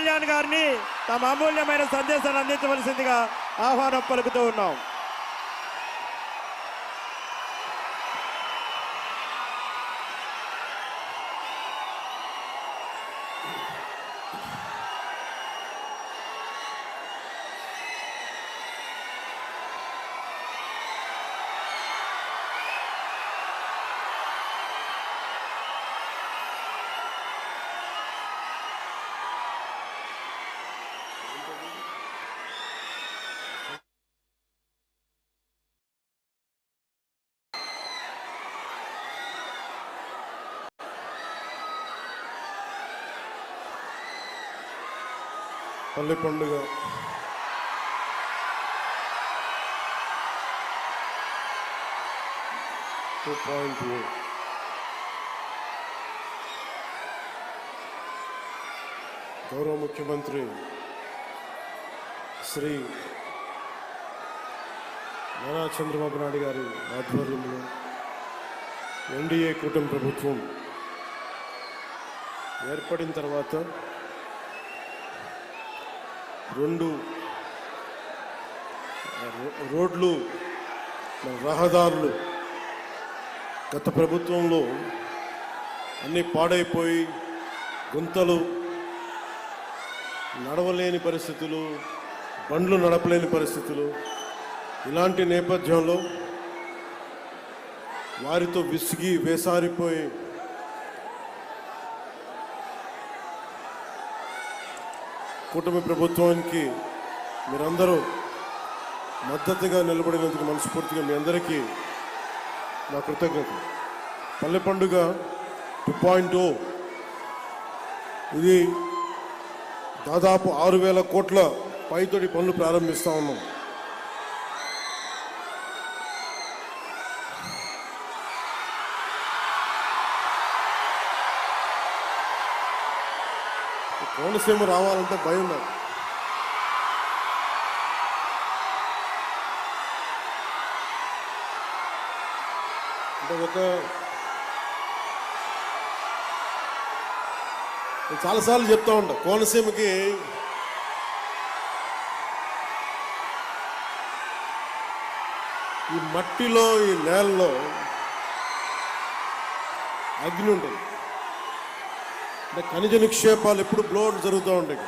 కళ్యాణ్ గారిని తమ అమూల్యమైన సందేశాన్ని అందించవలసిందిగా ఆహ్వానం పలుకుతూ ఉన్నాం. పల్లె పండుగ గౌరవ ముఖ్యమంత్రి శ్రీ నారా చంద్రబాబు నాయుడు గారి ఆధ్వర్యంలో ఎన్డీఏ కూటమి ప్రభుత్వం ఏర్పడిన తర్వాత 2 రోడ్లు రహదారులు గత ప్రభుత్వంలో అన్నీ పాడైపోయి గుంతలు, నడవలేని పరిస్థితులు, బండ్లు నడపలేని పరిస్థితులు. ఇలాంటి నేపథ్యంలో వారితో విసిగి వేసారిపోయి కూటమి ప్రభుత్వానికి మీరందరూ మద్దతుగా నిలబడినందుకు మనస్ఫూర్తిగా మీ అందరికీ నా కృతజ్ఞతలు. పల్లె పండుగ 2.0 ఇది దాదాపు 6,000 కోట్ల పైతోటి పనులు ప్రారంభిస్తూ ఉన్నాం. కోనసీమ రావాలంటే భయం నాకు. అంటే చాలాసార్లు చెప్తా ఉంటా, కోనసీమకి ఈ మట్టిలో, ఈ నేలలో అగ్ని ఉంటుంది. అంటే ఖనిజ నిక్షేపాలు ఎప్పుడు బ్లోడ్ జరుగుతూ ఉంటాయి.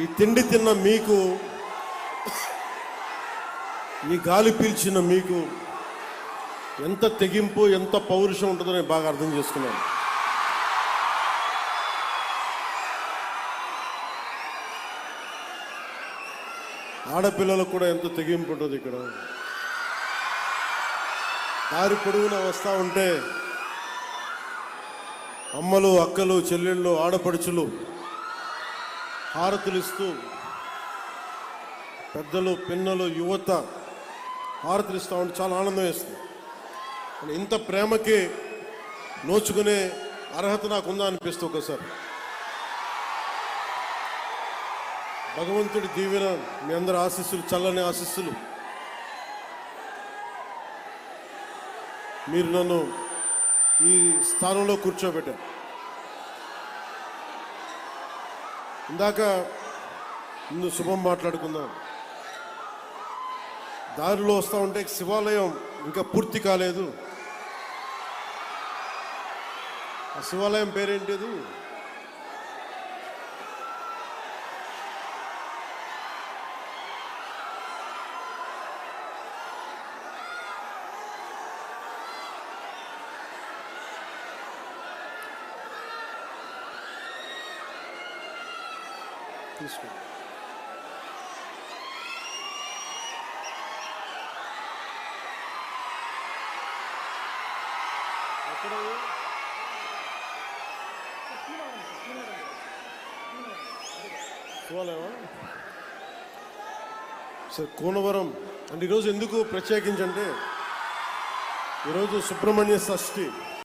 ఈ తిండి తిన్న మీకు, ఈ గాలి పీల్చిన మీకు ఎంత తెగింపు, ఎంత పౌరుషం ఉంటుందో నేను బాగా అర్థం చేసుకున్నాను. ఆడపిల్లలకు కూడా ఎంత తెగింపు ఉంటుంది. ఇక్కడ దారి పొడవునా వస్తూ ఉంటే అమ్మలు, అక్కలు, చెల్లెళ్ళు, ఆడపడుచులు హారతులు ఇస్తూ, పెద్దలు, పిన్నలు, యువత హారతులు ఇస్తూ ఉంటే చాలా ఆనందం వేస్తుంది. ఇంత ప్రేమకి నోచుకునే అర్హత నాకుందా అనిపిస్తుంది ఒకసారి. భగవంతుడి దీవెన, మీ అందరి ఆశీస్సులు, చల్లని ఆశీస్సులు. మీరు నన్ను ఈ స్థానంలో కూర్చోబెట్టారు. ఇందాక ముందు శుభం మాట్లాడుకుందాం. దారిలో వస్తూ ఉంటే శివాలయం ఇంకా పూర్తి కాలేదు. ఆ శివాలయం పేరేంటిది? తీసుకో. శివాలయమా? సరే, కోనవరం అంటే ఈరోజు ఎందుకు ప్రత్యేకించంటే ఈరోజు సుబ్రహ్మణ్య షష్ఠి.